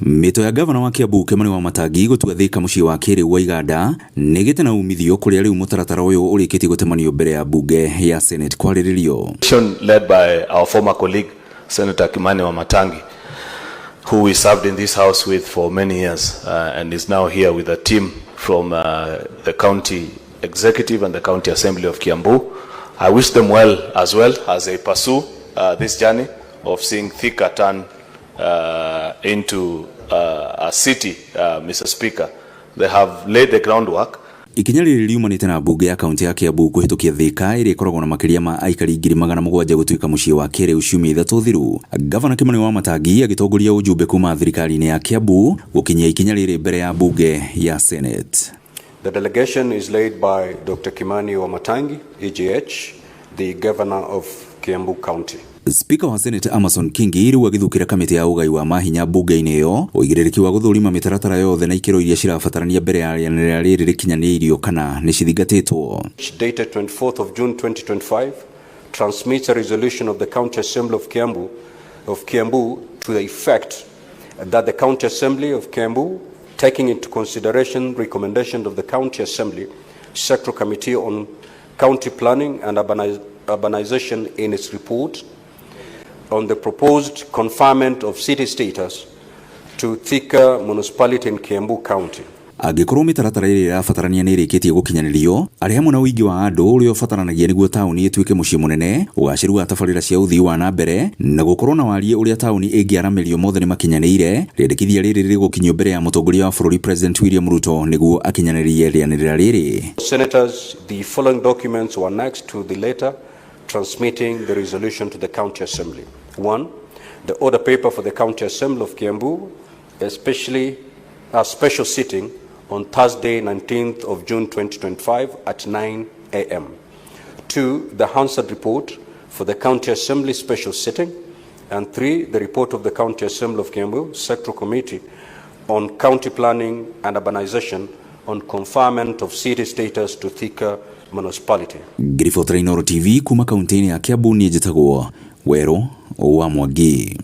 Mito ya gavana wa Kiambu Kimani wa Matangi gũtua Thika mũcĩĩ wa kĩrĩu wa iganda nĩgĩte na umithio kũrĩa rĩu mũtaratara ũyũ ũrĩkĩtie gũtemanio mbere ya Mbunge ya Seneti kwarĩrĩrio. Led by our former colleague Senator Kimani wa Matangi, who we served in this house with for many years and is now here with a team from the county executive and the county assembly of Kiambu. I wish them well as they pursue this journey of seeing Thika turn into a city, Mr. Speaker. They have laid the groundwork. Ikinya rĩrĩ riumanĩte na mbunge ya kaunti ya Kiambu kũhĩtũkia Thika ĩrĩa ĩkoragwo na makĩria ma aikari 700,000 gũtuĩka mũciĩ wa kĩrĩu ciumia ithatũ thiru. Gavana Kimani wa Matangi agĩtongoria ũjumbe kuma thirikari-inĩ ya Kiambu gũkinyia ikinya rĩrĩ mbere ya mbunge ya Senate. The delegation is led by Dr. Kimani wa Matangi, EGH, the governor of Kiambu County. Speaker wa Senate Amason Kingi rĩu agĩthukĩra kamĩtĩ ya ũgai wa mahinya mbunge-inĩ ĩyo ũigĩrĩrĩki wa gũthũrima mĩtaratara yothe na ikĩro iria cirabatarania mbere ya rĩanĩrĩra rĩrĩ rĩkinyanĩirio kana nĩ cithingatĩtwo. Dated 24th of June 2025 transmits a resolution of the County Assembly of Kiambu to the effect that the County Assembly of Kiambu, taking into consideration recommendation of the County Assembly Secretary Committee on County Planning and Urbanization in its report on the proposed conferment of city status to Thika municipality in Kiambu County. Angĩkorwo mĩtaratara ĩrĩa ĩrabatarania nĩ ĩrĩkĩtie gũkinyanĩrio, arĩa hamwe na ũingĩ wa andũ ũrĩa ũbataranagia nĩguo taũni ĩtuĩke mũciĩ mũnene, ũgacĩru wa tabarĩra cia ũthii wa na mbere na gũkorwo na wariĩ ũrĩa taũni ĩngĩaramĩrio mothe nĩ makinyanĩire, rĩendekithia rĩrĩ rĩgũkinyio mbere ya mũtongoria wa bũrũri President William Ruto nĩguo akinyanĩrie rĩanĩrĩra rĩrĩ. Senators, the following documents were annexed to the letter transmitting the resolution to the County Assembly. 1. The order paper for the County Assembly of Kiambu, especially a special sitting on Thursday, 19th of June 2025 at 9 a.m. 2. The Hansard report for the County Assembly special sitting. And 3. The report of the County Assembly of Kiambu Secretary Committee on County Planning and Urbanization on conferment of city status to Thika municipality. Grifotra Inoro TV kuma kaunti ya Kiambu ni njĩtagwo Wero wa Mwangi.